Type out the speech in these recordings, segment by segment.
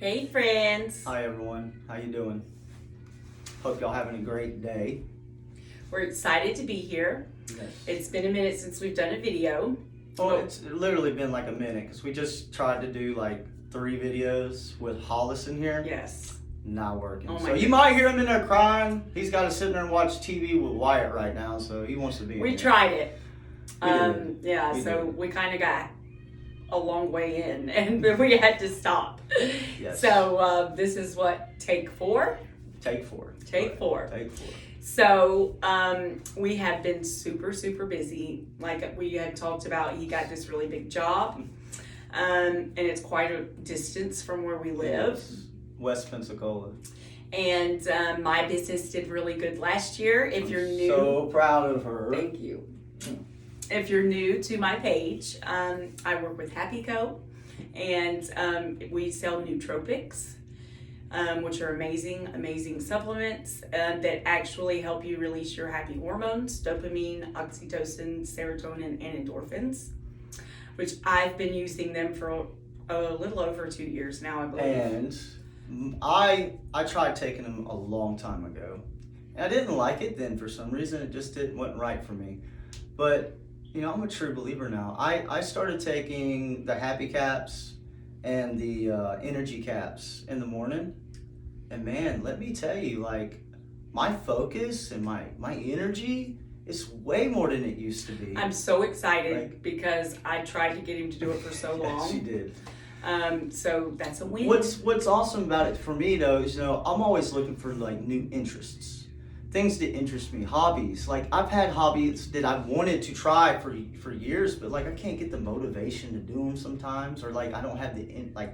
Hey friends, Hi everyone, how you doing? Hope y'all having a great day. we're excited to be here. Yes. It's been a minute since we've done a video. Well, it's literally been like a minute because we just tried to do like 3 videos with Hollis in here. Yes. Not working. Oh my So goodness. you might hear him in there crying. He's got to sit there and watch TV with Wyatt right now, so he wants to be in We here. tried it. We did. Yeah, We so did. we kind of got a long way in and then we had to stop. Yes. So this is what, take 4? Take 4. Take 4. Take 4. So we have been super busy. Like we had talked about, he got this really big job. And it's quite a distance from where we live. Yes. West Pensacola. And my business did really good last year. If you're new, So proud of her. thank you. If you're new to my page, I work with Happy Co. And we sell nootropics, which are amazing supplements that actually help you release your happy hormones, dopamine, oxytocin, serotonin, and endorphins, which I've been using them for a little over 2 years now, I believe. And I tried taking them a long time ago. And I didn't like it then for some reason. It just wasn't right for me. But, you know, I'm a true believer now. I started taking the Happy Caps and the Energy Caps in the morning. And man, let me tell you, like, my focus and my energy is way more than it used to be. I'm so excited because I tried to get him to do it for so long. Yes, you did. So that's a win. What's awesome about it for me though is, you know, I'm always looking for like new interests, things that interest me, hobbies. Like I've had hobbies that I've wanted to try for years, but like I can't get the motivation to do them sometimes, or like I don't have the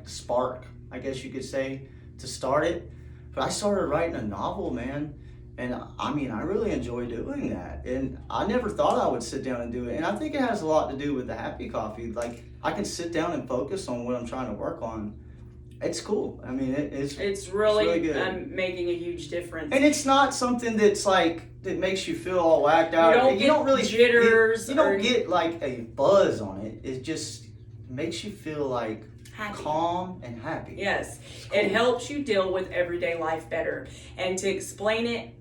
spark, I guess you could say, to start it. But I started writing a novel, man. And I mean, I really enjoy doing that. And I never thought I would sit down and do it. And I think it has a lot to do with the Happy Coffee. Like, I can sit down and focus on what I'm trying to work on. It's cool. I mean, it's really good. making a huge difference. And it's not something that's like, that makes you feel all whacked out. You don't really jitters. You don't get like a buzz on it. It just makes you feel like happy. Calm and happy. Yes. Cool. It helps you deal with everyday life better. And to explain it,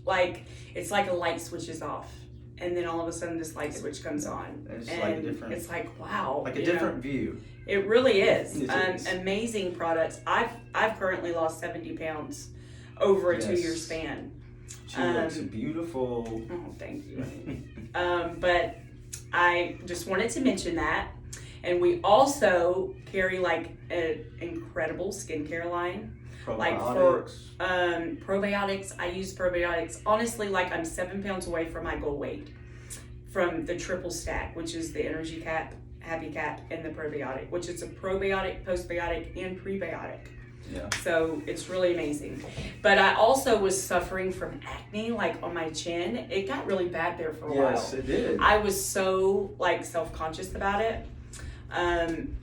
like it's like a light switches off, and then all of a sudden this light switch comes on. It's and like different. It's like wow. Like a different view. It really is. It is. Amazing products. I've currently lost 70 pounds over a 2-year span. She looks beautiful. Oh, thank you. But I just wanted to mention that. And we also carry like an incredible skincare line. Probiotics. Like for probiotics, I use probiotics. Honestly, like I'm 7 pounds away from my goal weight from the triple stack, which is the Energy Cap, Happy Cap, and the probiotic, which is a probiotic, postbiotic, and prebiotic. Yeah. So it's really amazing. But I also was suffering from acne, like on my chin. It got really bad there for a while. Yes, it did. I was so like self-conscious about it.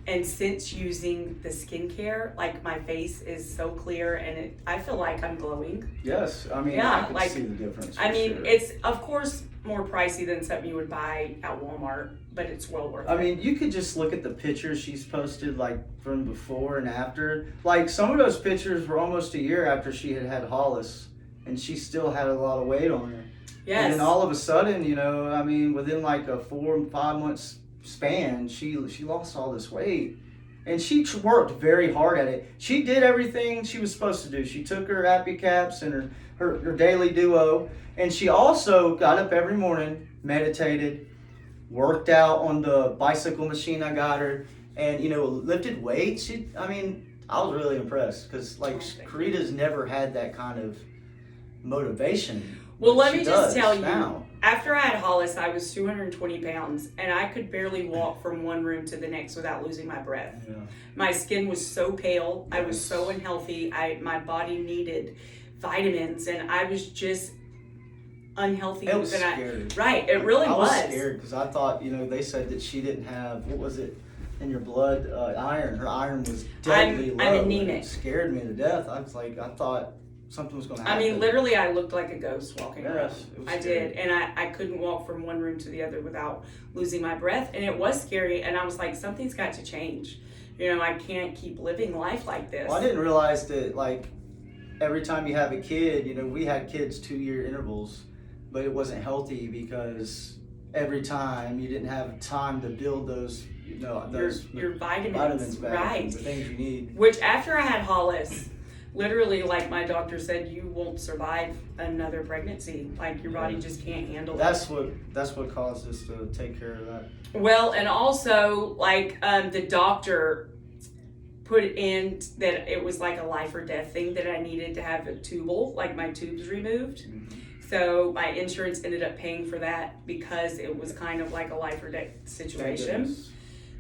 And since using the skincare, like my face is so clear and I feel like I'm glowing. Yes, I mean, Yeah, I can like, see the difference. I mean, sure. it's of course more pricey than something you would buy at Walmart, but it's well worth it. I mean, you could just look at the pictures she's posted, like from before and after. Like some of those pictures were almost a year after she had Hollis, and she still had a lot of weight on her. Yes. And then all of a sudden, you know, I mean, within like a 4 or 5 months span, she lost all this weight. And she worked very hard at it. She did everything she was supposed to do. She took her Happy Caps and her daily duo. And she also got up every morning, meditated, worked out on the bicycle machine I got her, and, you know, lifted weights. I was really impressed because, like, Karita's never had that kind of motivation. Well, let me She just does tell you, now. after I had Hollis, I was 220 pounds, and I could barely walk from one room to the next without losing my breath. Yeah. My skin was so pale. I was Yes. so unhealthy. My body needed vitamins, and I was just unhealthy. It was and scary. Right, it really I was was. scared because I thought, you know, they said that she didn't have, what was it, in your blood, iron. Her iron was deadly low. I'm anemic. It scared me to death. I was like, I thought something was going to happen. I mean, literally, I looked like a ghost walking Yes, around. it was I scary. did, and I couldn't walk from one room to the other without losing my breath, and it was scary. And I was like, something's got to change You know, I can't keep living life like this. Well, I didn't realize that, like, every time you have a kid, you know, we had kids 2-year intervals, but it wasn't healthy because every time you didn't have time to build those, you know, those your vitamins, back, right? the things you need. Which after I had Hollis, literally, like my doctor said, you won't survive another pregnancy. Like your body just can't handle it. That's what caused us to take care of that. Well, and also like the doctor put in that it was like a life or death thing, that I needed to have a tubal, like my tubes removed. Mm-hmm. So my insurance ended up paying for that because it was kind of like a life or death situation.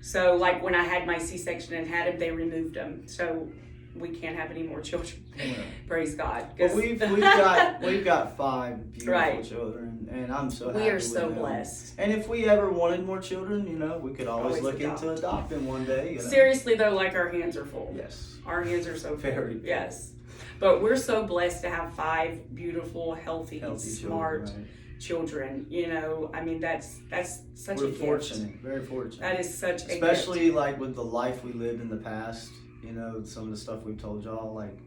So like when I had my C-section and had him, they removed him. So we can't have any more children. Yeah. Praise God. But we've got 5 beautiful Right. children, and I'm so happy. We are with so them. blessed. And if we ever wanted more children, you know, we could always look adopt. into adopting one day. You know? Seriously though, like our hands are full. Yes. Our hands are so full. Very. Yes. But we're so blessed to have 5 beautiful, healthy smart children, right? children. You know, I mean, that's such We're a gift. fortunate, very fortunate. That is such a gift. Especially like with the life we lived in the past, you know, some of the stuff we've told y'all, like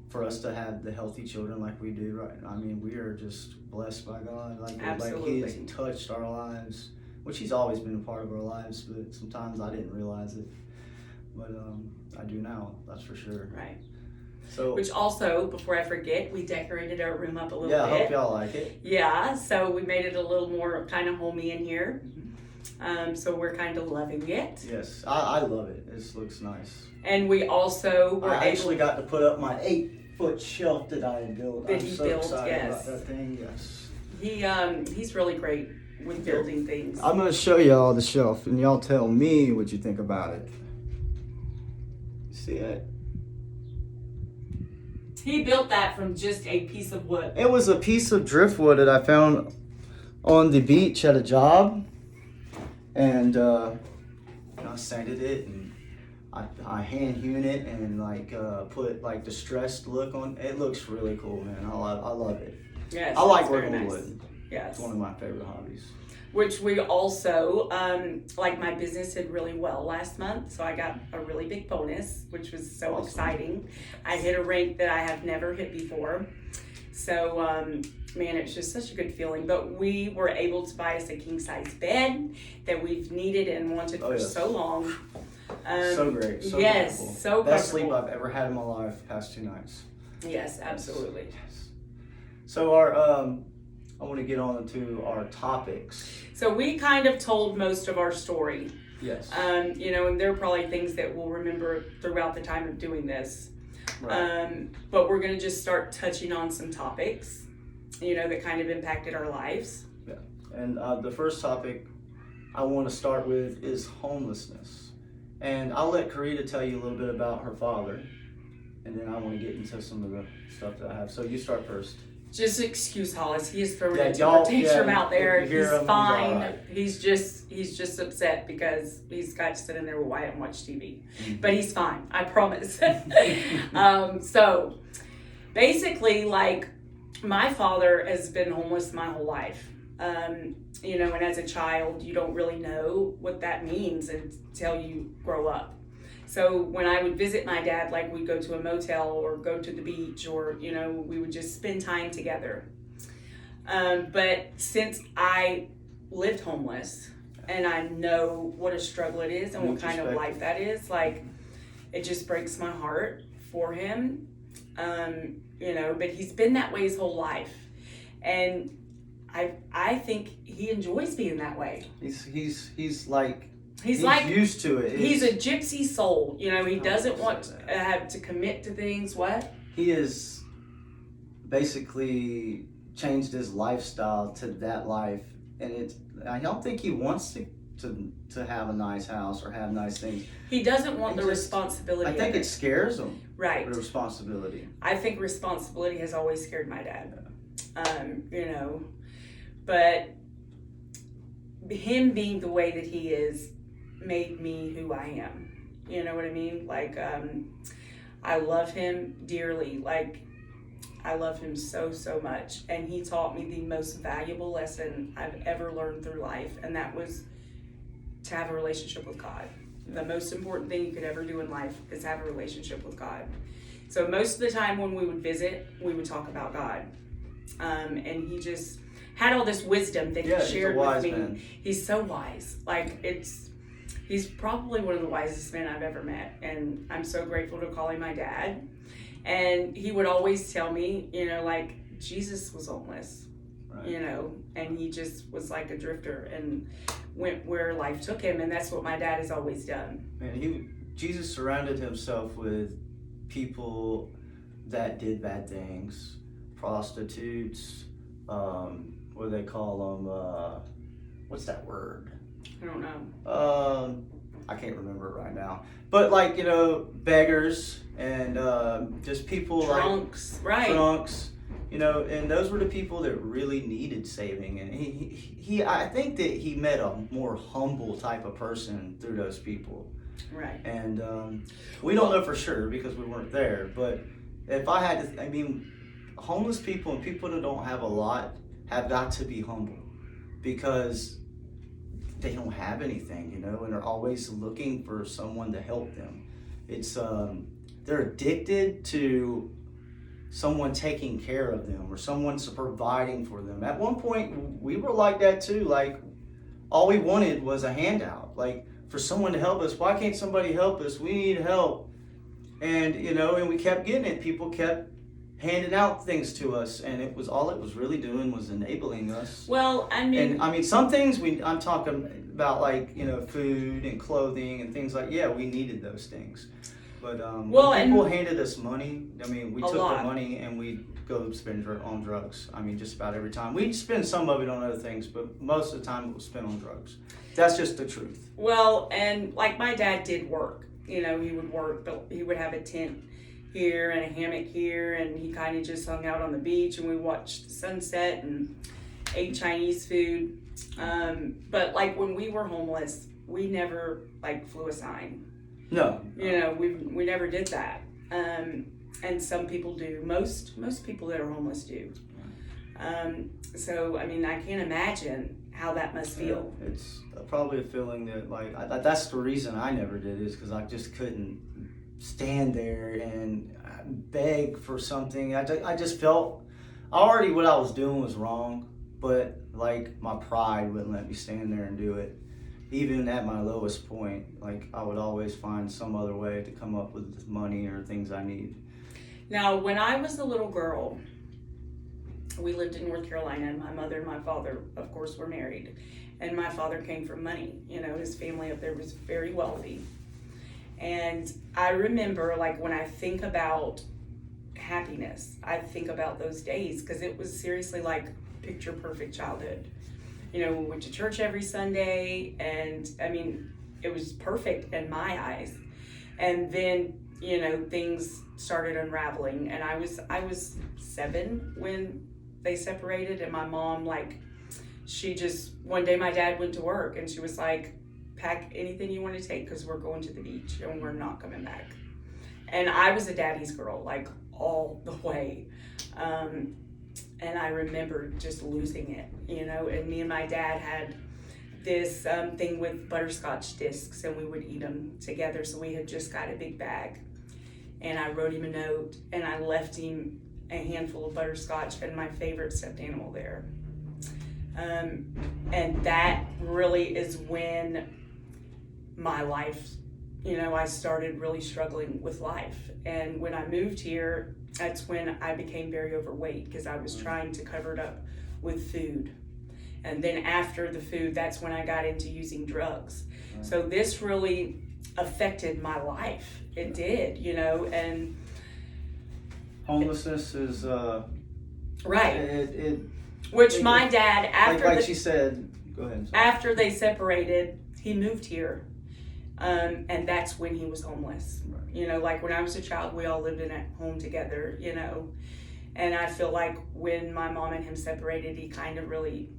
for us to have the healthy children like we do, right? I mean, we are just blessed by God. Like Absolutely. He has touched our lives, which He's always been a part of our lives, but sometimes I didn't realize it. But I do now, that's for sure. Right. So, Which also, before I forget, we decorated our room up a little yeah, I bit. hope y'all like it. Yeah, so we made it a little more kind of homey in here. So we're kind of loving it. Yes, I love it. This looks nice. And we also were I actually got to put up my 8-foot shelf that I had built. That I'm he so built, excited yes. about that thing. Yes. He's really great with building things. I'm gonna show y'all the shelf, and y'all tell me what you think about it. See it? He built that from just a piece of wood. It was a piece of driftwood that I found on the beach at a job, and I sanded it, and I hand hewn it, and like put like distressed look on. It looks really cool, man. I love it. Yes, I like it's very working with nice. wood. Yes. It's one of my favorite hobbies. Which we also, like my business did really well last month, so I got a really big bonus, which was so Awesome. exciting. I hit a rank that I have never hit before. So, man, it's just such a good feeling. But we were able to buy us a king-size bed that we've needed and wanted for yes. so long. So great. So yes, comfortable. so Best sleep comfortable. I've ever had in my life the past 2 nights. Yes, absolutely. Yes. So our I want to get on to our topics. So we kind of told most of our story. Yes. You know, and there are probably things that we'll remember throughout the time of doing this. Right. But we're going to just start touching on some topics, you know, that kind of impacted our lives. Yeah. And the first topic I want to start with is homelessness. And I'll let Karita tell you a little bit about her father, and then I want to get into some of the stuff that I have. So you start first. Just excuse Hollis. He is throwing Yeah, a y'all- tantrum yeah, out there. if you hear He's him, he's fine. all right. He's just upset because he's got to sit in there with Wyatt and watch TV. Mm-hmm. But he's fine. I promise. So basically, like, my father has been homeless my whole life. You know, and as a child, you don't really know what that means until you grow up. So when I would visit my dad, like we'd go to a motel or go to the beach, or, you know, we would just spend time together. But since I lived homeless and I know what a struggle it is and what kind of life that is, like, it just breaks my heart for him. You know, but he's been that way his whole life. And I think he enjoys being that way. He's like He's like used to it. He's a gypsy soul. You know, he doesn't say want to commit to things. What? He has basically changed his lifestyle to that life, and I don't think he wants to have a nice house or have nice things. He doesn't want He the just- responsibility. I think of it scares him. right. The responsibility. I think responsibility has always scared my dad. You know, but him being the way that he is made me who I am. You know what I mean? Like, I love him dearly. Like, I love him so, so much. And he taught me the most valuable lesson I've ever learned through life. And that was to have a relationship with God. The most important thing you could ever do in life is have a relationship with God. So most of the time when we would visit, we would talk about God. And he just had all this wisdom that he shared with me. Man. He's so wise. Like, he's probably one of the wisest men I've ever met. And I'm so grateful to call him my dad. And he would always tell me, you know, like, Jesus was homeless, right. You know, and he just was like a drifter and went where life took him. And that's what my dad has always done. Man, Jesus surrounded himself with people that did bad things, prostitutes, what do they call them? What's that word? I don't know. I can't remember it right now. But like, you know, beggars and just people drunks, like right? Drunks, you know, and those were the people that really needed saving. And he I think that he met a more humble type of person through those people. Right. And we don't know for sure because we weren't there. But if I had to, I mean, homeless people and people that don't have a lot have got to be humble because they don't have anything, you know, and they're always looking for someone to help them. It's they're addicted to someone taking care of them or someone providing for them. At one point, we were like that too. Like, all we wanted was a handout, like for someone to help us. Why can't somebody help us? We need help. And, you know, and we kept getting it. People kept handing out things to us, and it was really doing was enabling us. Well, I mean, some things I'm talking about, like, you know, food and clothing and things like, yeah, we needed those things. But when people handed us money, I mean, we took the money and we go spend on drugs. I mean, just about every time. We'd spend some of it on other things, but most of the time it was spent on drugs. That's just the truth. Well, and like my dad did work. You know, he would work, but he would have a tent here and a hammock here, and he kind of just hung out on the beach and we watched the sunset and ate Chinese food. But like when we were homeless, we never like flew a sign. No. You know, we never did that. And some people do. Most people that are homeless do. So I mean, I can't imagine how that must feel. It's probably a feeling that, like, that's the reason I never did, is because I just couldn't stand there and beg for something. I just felt already what I was doing was wrong, but like my pride wouldn't let me stand there and do it. Even at my lowest point, like I would always find some other way to come up with money or things I need. Now, when I was a little girl, we lived in North Carolina, and my mother and my father, of course, were married. And my father came from money. You know, his family up there was very wealthy. And I remember, like, when I think about happiness, I think about those days, because it was seriously like picture perfect childhood. You know, we went to church every Sunday, and I mean, it was perfect in my eyes. And then, you know, things started unraveling, and I was 7 when they separated, and my mom, like, she just, one day my dad went to work and she was like, pack anything you want to take because we're going to the beach and we're not coming back. And I was a daddy's girl, like, all the way. And I remember just losing it, you know, and me and my dad had this thing with butterscotch discs, and we would eat them together. So we had just got a big bag, and I wrote him a note, and I left him a handful of butterscotch and my favorite stuffed animal there. And that really is when my life, you know, I started really struggling with life. And when I moved here, that's when I became very overweight because I was trying to cover it up with food. And then after the food, that's when I got into using drugs. So this really affected my life. It did, you know, and homelessness is right. Which my dad, after like she said, go ahead. Sorry. After they separated, he moved here, and that's when he was homeless. Right. You know, like when I was a child, we all lived in a home together. You know, and I feel like when my mom and him separated, he kind of really,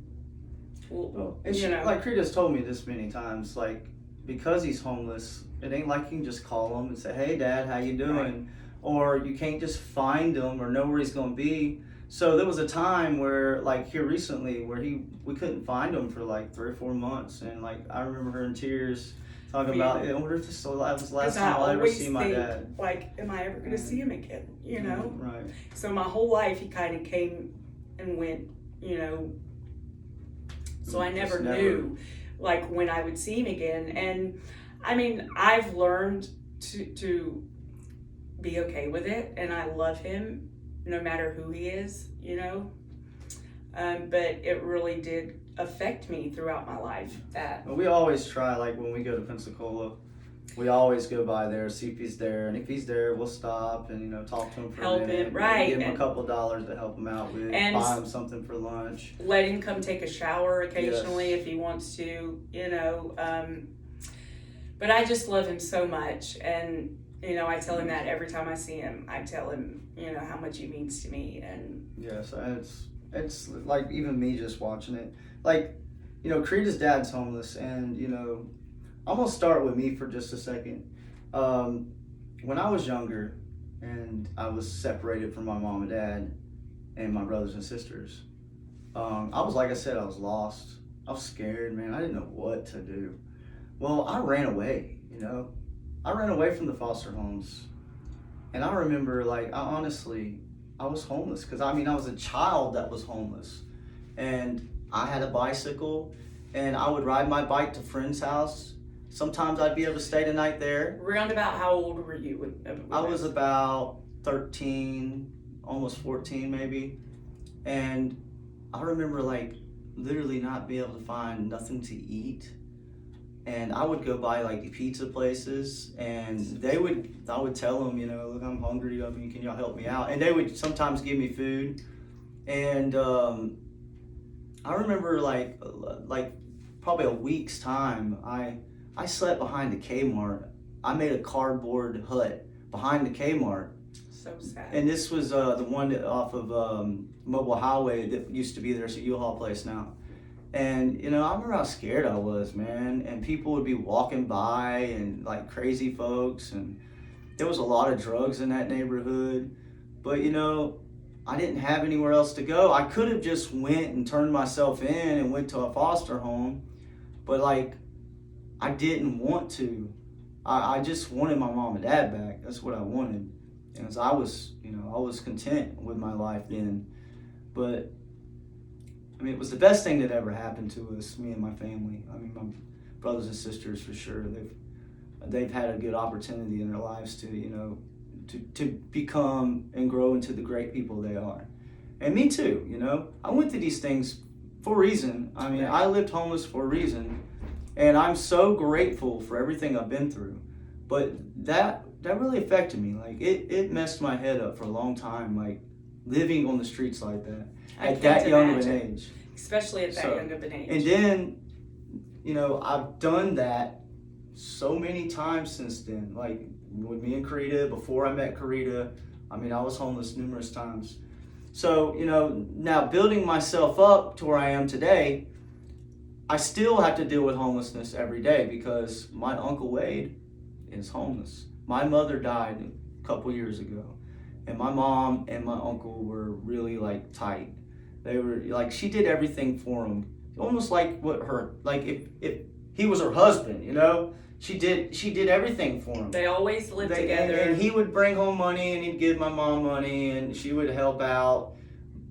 you know, like Crita's told me this many times, like because he's homeless, it ain't like you can just call him and say, "Hey, Dad, how you doing?" Right. Or you can't just find him or know where he's going to be. So there was a time where, like here recently, where we couldn't find him for like 3 or 4 months, and like I remember her in tears, Talking about, I wonder if this was the last 'Cause I time I'll ever always see my think, dad. like, am I ever gonna see him again? You know. Right. So my whole life, he kind of came and went. You know. So I never knew, like, when I would see him again. And I mean, I've learned to be okay with it, and I love him no matter who he is. You know. But it really did affect me throughout my life. That Well, we always try, like when we go to Pensacola, we always go by there, see if he's there, and if he's there, we'll stop and talk to him for Help a minute, him, right, give him a and- couple dollars to help him out with, And- buy him something for lunch. let him come take a shower occasionally Yes. if he wants to. You know. But I just love him so much, and I tell him that every time I see him. I tell him, how much he means to me, and Yes, and it's like even me just watching it, like Karita's dad's homeless, and I'm gonna start with me for just a second. When I was younger, and I was separated from my mom and dad, and my brothers and sisters, I was, like I said, I was lost. I was scared, man. I didn't know what to do. Well, I ran away. I ran away from the foster homes, and I remember, like, I was homeless because I was a child that was homeless, and I had a bicycle, and I would ride my bike to friends' house. Sometimes I'd be able to stay the night there. round about how old were you? I was about 13, almost 14 maybe, and I remember like literally not being able to find nothing to eat. And I would go by like the pizza places, and I would tell them, look, I'm hungry. Can y'all help me out? And they would sometimes give me food. And I remember like probably a week's time, I slept behind the Kmart. I made a cardboard hut behind the Kmart. So sad. And this was the one off of Mobile Highway that used to be there. It's a U-Haul place now. And I remember how scared I was, man. And people would be walking by, and like crazy folks, and there was a lot of drugs in that neighborhood. But I didn't have anywhere else to go. I could have just went and turned myself in and went to a foster home, but like I didn't want to. I just wanted my mom and dad back. That's what I wanted. And so I was content with my life then. But it was the best thing that ever happened to us, me and my family. My brothers and sisters, for sure. They've had a good opportunity in their lives to become and grow into the great people they are. And me too, I went through these things for a reason. I lived homeless for a reason, and I'm so grateful for everything I've been through. But that really affected me. Like it messed my head up for a long time, like living on the streets like that at that young of an age. Especially at that young of an age. And then, I've done that so many times since then. Like with me and Karita, before I met Karita, I was homeless numerous times. So, now building myself up to where I am today, I still have to deal with homelessness every day because my Uncle Wade is homeless. My mother died a couple years ago, and my mom and my uncle were really like tight. They were like, she did everything for him, almost like if he was her husband, she did everything for him. They always lived together. And he would bring home money, and he'd give my mom money, and she would help out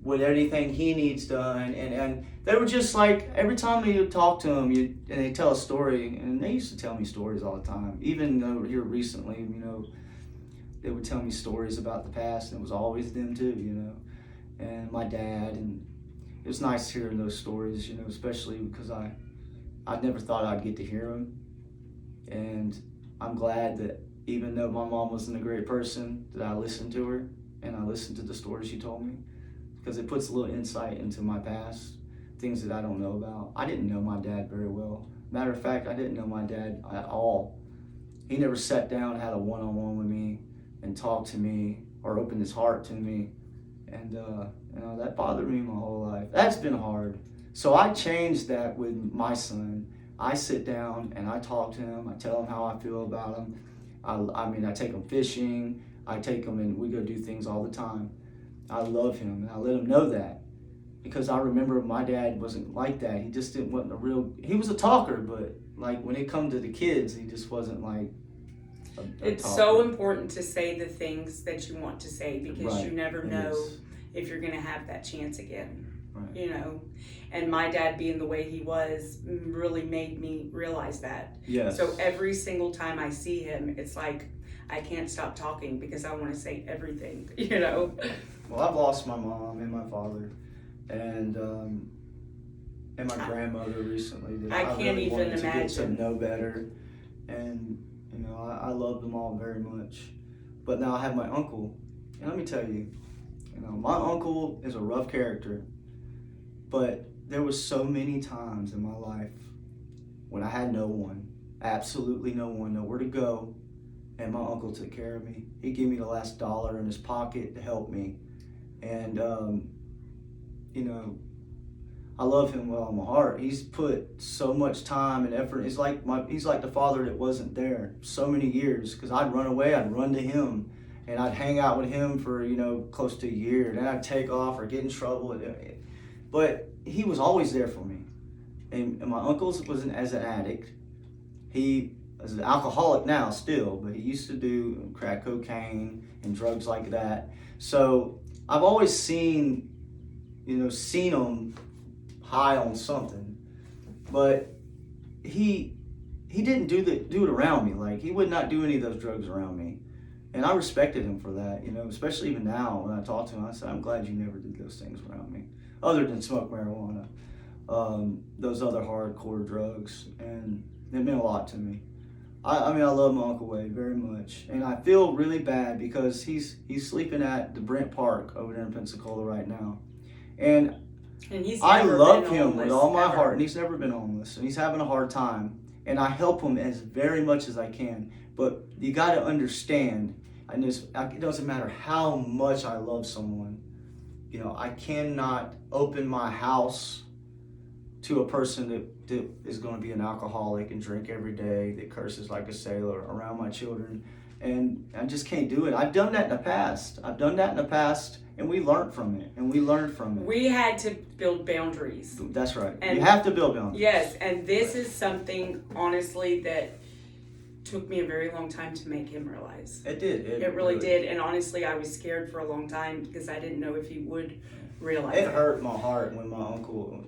with anything he needs done. And they were just like, every time you talk to them, and they tell a story, and they used to tell me stories all the time. Even though here recently, they would tell me stories about the past, and it was always them too, and my dad. And it was nice hearing those stories, especially because I never thought I'd get to hear them. And I'm glad that even though my mom wasn't a great person, that I listened to her and I listened to the stories she told me, because it puts a little insight into my past, things that I don't know about. I didn't know my dad very well. Matter of fact, I didn't know my dad at all. He never sat down, had a one-on-one with me and talked to me or opened his heart to me. And that bothered me my whole life. That's been hard. So I changed that with my son. I sit down and I talk to him. I tell him how I feel about him. I take him fishing. I take him and we go do things all the time. I love him, and I let him know that, because I remember my dad wasn't like that. He just wasn't he was a talker, but like when it come to the kids, he just wasn't like a It's talker. so important to say the things that you want to say because Right. you never It know is. if you're going to have that chance again. Right. You know, and my dad being the way he was really made me realize that. Yes. So every single time I see him, it's like I can't stop talking because I want to say everything, you know. Well, I've lost my mom and my father, and my grandmother recently. That I can't really even wanted to get to imagine. know better, and you know, I love them all very much. But now I have my uncle, and let me tell you, you know, my uncle is a rough character, but there was so many times in my life when I had no one, absolutely no one, nowhere to go, and my uncle took care of me. He gave me the last dollar in his pocket to help me, and you know, I love him with all my heart. He's put so much time and effort. He's like the father that wasn't there so many years. Because I'd run away, I'd run to him, and I'd hang out with him for close to a year. Then I'd take off or get in trouble. But he was always there for me. And my uncle was as an addict. He is an alcoholic now still, but he used to do crack cocaine and drugs like that. So I've always seen him high on something, but he didn't do it around me. Like, he would not do any of those drugs around me, and I respected him for that. Especially even now when I talk to him, I said, I'm glad you never did those things around me, other than smoke marijuana, those other hardcore drugs, and it meant a lot to me. I mean, I love my Uncle Wade very much, and I feel really bad because he's sleeping at the Brent Park over there in Pensacola right now, and he's I never love been him with homeless, all my ever. heart, and he's never been homeless, and he's having a hard time, and I help him as very much as I can. But you got to understand, and it doesn't matter how much I love someone, I cannot open my house to a person that is going to be an alcoholic and drink every day, that curses like a sailor around my children, and I just can't do it. I've done that in the past, and we learned from it. We had to build boundaries. That's right. And you have to build boundaries. Yes, and this is something, honestly, that took me a very long time to make him realize. It did. It really did, and honestly, I was scared for a long time because I didn't know if he would realize It hurt my heart when my uncle,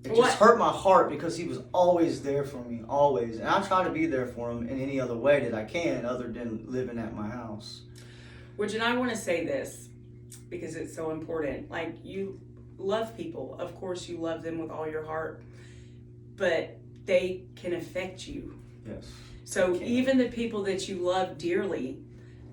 it What? just hurt my heart because he was always there for me, always. And I try to be there for him in any other way that I can other than living at my house. And I want to say this because it's so important. Like, you love people. Of course, you love them with all your heart, but they can affect you. Yes. So even the people that you love dearly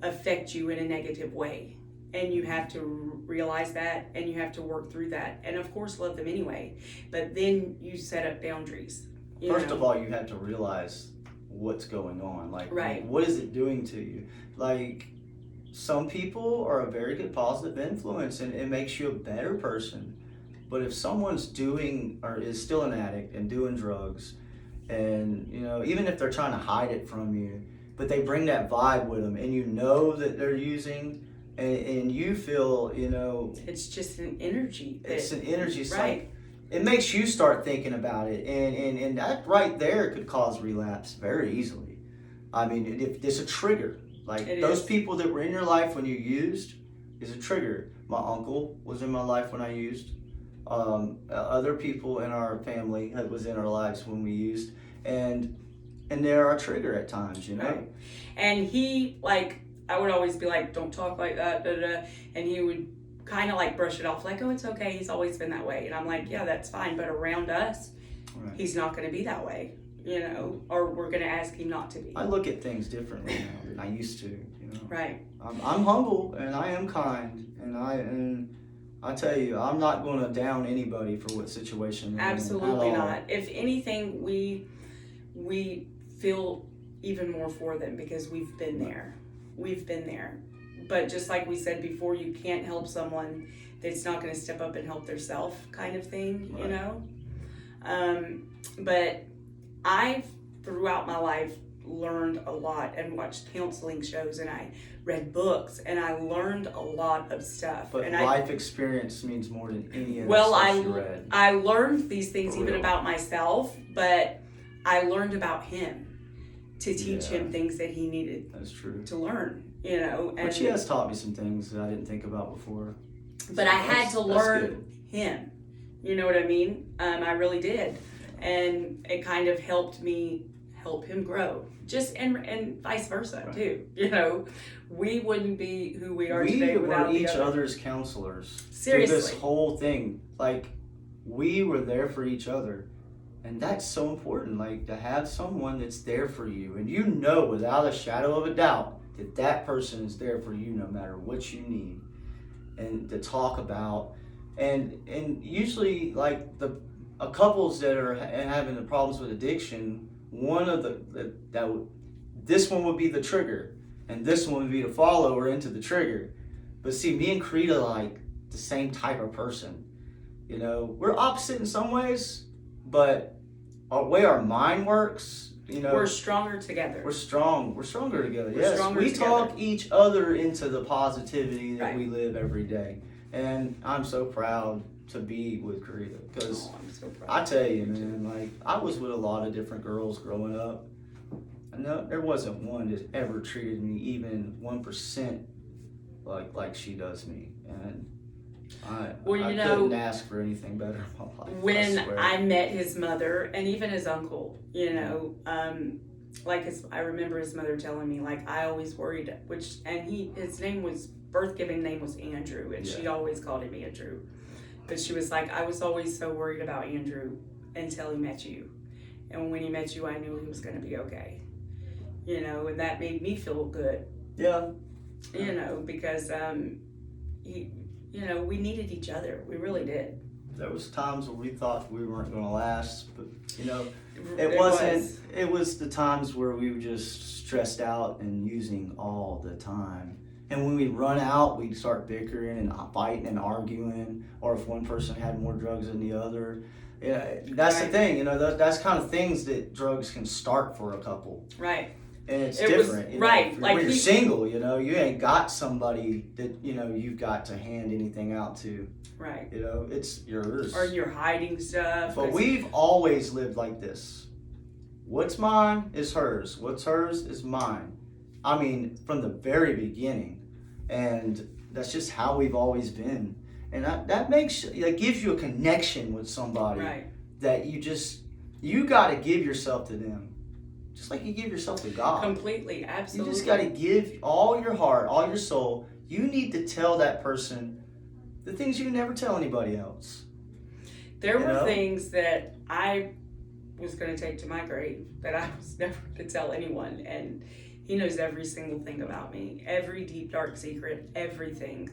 affect you in a negative way. And you have to realize that, and you have to work through that. And of course, love them anyway. But then you set up boundaries. First of all, you have to realize what's going on. Like, Right. what is it doing to you? Like, some people are a very good positive influence, and it makes you a better person. But if someone's doing or is still an addict and doing drugs, and even if they're trying to hide it from you, but they bring that vibe with them, and that they're using, and you feel, it's just an energy. It's an energy. It's right. like, it makes you start thinking about it, and that right there could cause relapse very easily. I mean, if it's a trigger, like those people that were in your life when you used is a trigger. My uncle was in my life when I used. Other people in our family was in our lives when we used, and they're a trigger at times, Right. And he, like, I would always be like, don't talk like that, da, da, da. And he would kind of like brush it off, like, oh, it's okay, he's always been that way. And I'm like, yeah, that's fine, but around us, Right. he's not going to be that way, or we're going to ask him not to be. I look at things differently now than I used to, Right. I'm humble, and I am kind, and I tell you, I'm not going to down anybody for what situation they're in Absolutely at all. not. If anything, we feel even more for them because we've been there. We've been there. But just like we said before, you can't help someone that's not going to step up and help themselves, kind of thing, Right. But I've, throughout my life, learned a lot and watched counseling shows, and I read books, and I learned a lot of stuff. But and life experience means more than any of the Well, stuff you read. I learned these things For even real. about myself, but I learned about him to teach Yeah. him things that he needed That's true. to learn, you know. And But she has taught me some things that I didn't think about before. but So I had that's- to that's learn good. him. You know what I mean? I really did, and it kind of helped me help him grow. Just and vice versa Right. too. You know, we wouldn't be who we are We today were without each the other. other's counselors through Seriously. this whole thing. Like, we were there for each other. And that's so important, like, to have someone that's there for you. And you know without a shadow of a doubt that that person is there for you no matter what you need. And to talk about. And usually, like, couples that are having the problems with addiction, one of this one would be the trigger. And this one would be the follower into the trigger. But see, me and Creed are like the same type of person. You know, we're opposite in some ways, but our way our mind works, you know, We're stronger together. we're strong. We're stronger together. We're Yes, stronger we together. talk each other into the positivity that Right. we live every day. And I'm so proud to be with Karita because Oh, I'm so proud. I tell you, man, like I was with a lot of different girls growing up. And no, there wasn't one that ever treated me even 1% like she does me. And Well, I you know, couldn't ask for anything better in my life. When swear. I met his mother and even his uncle, you know, I remember his mother telling me, like, I always worried, his name was, birth giving name was Andrew, and she Yeah. always called him Andrew. But she was like, I was always so worried about Andrew until he met you. And when he met you, I knew he was going to be okay. You know, and that made me feel good, Yeah. you know, because we needed each other. We really did. There was times where we thought we weren't going to last, but you know, It wasn't. It was the times where we were just stressed out and using all the time. And when we'd run out, we'd start bickering and fighting and arguing, or if one person had more drugs than the other. Yeah, that's the Right. thing. You know, that's kind of things that drugs can start for a couple. Right. And it's It was- different. You right, know, if like when you're he- single, you know, you ain't got somebody that, you know, you've got to hand anything out to. Right. You know, it's yours. Or you're hiding stuff. But 'cause- we've always lived like this. What's mine is hers. What's hers is mine. I mean, from the very beginning. And that's just how we've always been. And that gives you a connection with somebody Right. that you got to give yourself to them. Just like you give yourself to God. Completely. You Absolutely. just got to give all your heart, all your soul. You need to tell that person the things you never tell anybody else. There you were know? things that I was going to take to my grave that I was never going to tell anyone. And he knows every single thing about me, every deep, dark secret, everything.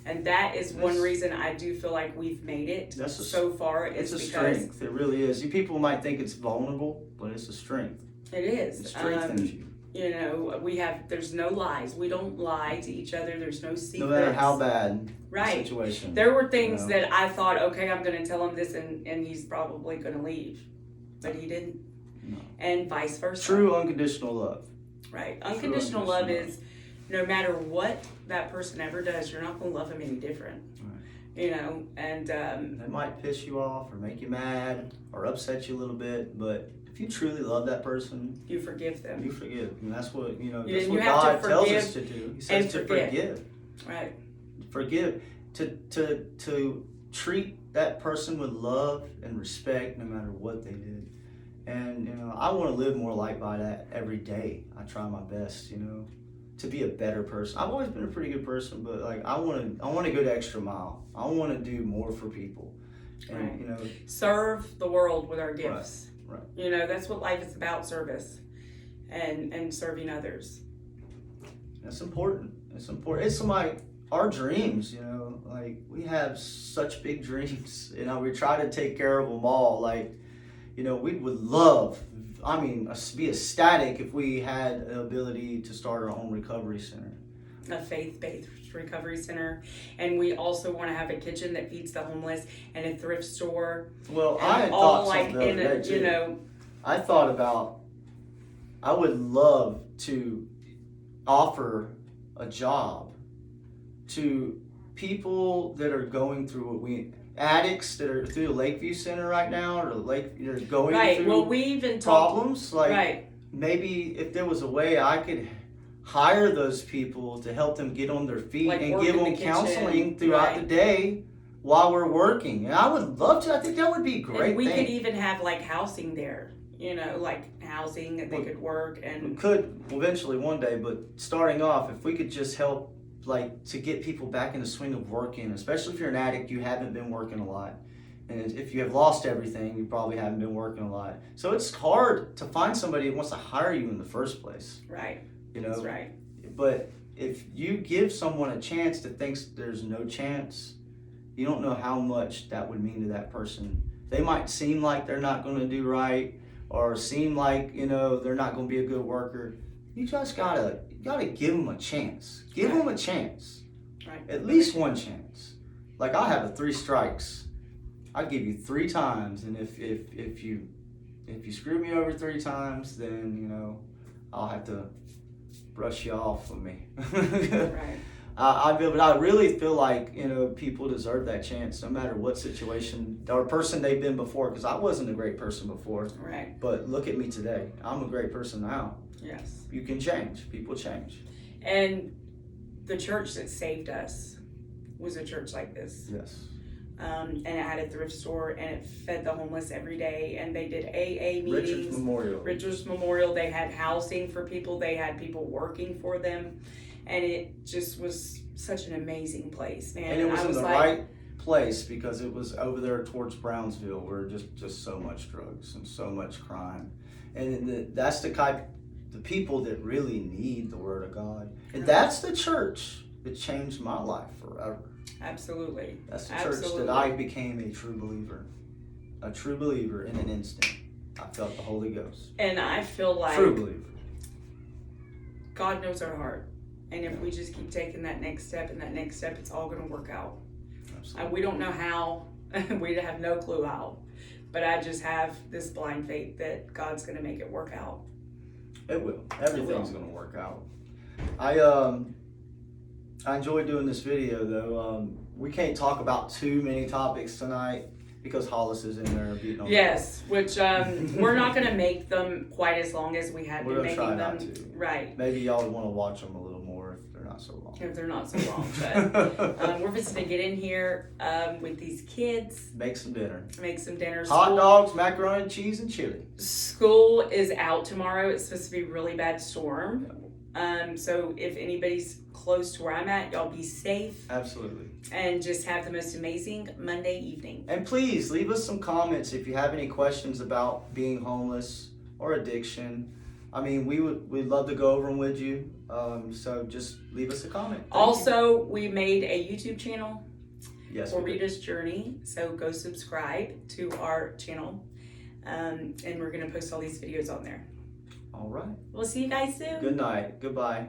And that is one That's- reason I do feel like we've made it That's a- so far. It's Is a because strength. It really is. You people might think it's vulnerable, but it's a strength. it is. It strengthens you. You know, there's no lies. We don't lie to each other. There's no secrets. No matter how bad the Right. situation. There were things No. that I thought, okay, I'm going to tell him this and he's probably going to leave. But he didn't. No. And vice versa. True unconditional love. Right. True Unconditional love unconditional is no matter what that person ever does, you're not going to love him any different. Right. You know, and It might piss you off or make you mad or upset you a little bit, but if you truly love that person, you forgive them. you forgive. And that's what, Yeah, that's you what have to God tells forgive us to do. He says and to forget. forgive. Right. Forgive. To treat that person with love and respect no matter what they did. And, you know, I want to live more like by that every day. I try my best, you know, to be a better person. I've always been a pretty good person, but like I want to go the extra mile. I want to do more for people. And, Right. you know, Serve the world with our gifts. Right. You know, that's what life is about, service and serving others. that's important. It's important. It's like our dreams, you know, like we have such big dreams, you know, we try to take care of them all. Like, you know, we would love, be ecstatic if we had the ability to start our own recovery center. A faith-based recovery center, and we also want to have a kitchen that feeds the homeless and a thrift store. Well, And I had all thought like something the in other a, day, too. you know, I thought about, I would love to offer a job to people that are going through addicts that are through the Lakeview Center right now, or they're going Right. through Well, we even talked. problems. Like Right. maybe if there was a way I could hire those people to help them get on their feet Like and work give in the them kitchen, counseling throughout right. the day while we're working. And I would love to. I think that would be a great. And we thing. could even have like housing there. You know, like housing that they could work We and. could eventually one day, but starting off, if we could just help, like, to get people back in the swing of working, especially if you're an addict, you haven't been working a lot. And if you have lost everything, you probably haven't been working a lot. So it's hard to find somebody who wants to hire you in the first place. Right. You know? That's right. But if you give someone a chance that thinks there's no chance, you don't know how much that would mean to that person. They might seem like they're not going to do right, or seem like, you know, they're not going to be a good worker. You just gotta give them a chance. Give Right. them a chance. Right. At least one chance. Like, I have a 3 strikes. I give you 3 times, and if you screw me over 3 times, then, you know, I'll have to brush you off of me. Right. But I really feel like, you know, people deserve that chance no matter what situation or person they've been before, because I wasn't a great person before. Right. But look at me today. I'm a great person now. Yes. You can change. People change. And the church that saved us was a church like this. Yes. And it had a thrift store, and it fed the homeless every day, and they did AA meetings. Richard's Memorial. Richard's Memorial. They had housing for people. They had people working for them, and it just was such an amazing place, man. And it was I in the like, right place, because it was over there towards Brownsville, where just so much drugs and so much crime, and that's the people that really need the Word of God, and that's the church that changed my life forever. Absolutely. That's the Absolutely. church that I became a true believer in an instant. I felt the Holy Ghost. And I feel like True believer. God knows our heart. And if we just keep taking that next step and that next step, it's all going to work out. Absolutely. We don't know how. We have no clue how. But I just have this blind faith that God's going to make it work out. It will. Everything's going to work out. I enjoyed doing this video, though. We can't talk about too many topics tonight because Hollis is in there beating on Yes, which we're not going to make them quite as long as we had We're been gonna making try them. not to. Right. Maybe y'all would want to watch them a little more if they're not so long. If they're not so long. But we're just going to get in here with these kids, Make some dinner. make some dinner. Hot dogs, macaroni and cheese, and chili. School is out tomorrow. It's supposed to be a really bad storm. So if anybody's close to where I'm at, y'all be safe Absolutely. and just have the most amazing Monday evening. And please leave us some comments if you have any questions about being homeless or addiction. I mean, we'd love to go over them with you. So just leave us a comment. Thank Also, we made a YouTube channel you. Yes, for we did. Rita's Journey. So go subscribe to our channel. And we're going to post all these videos on there. All right. We'll see you guys soon. Good night. Goodbye.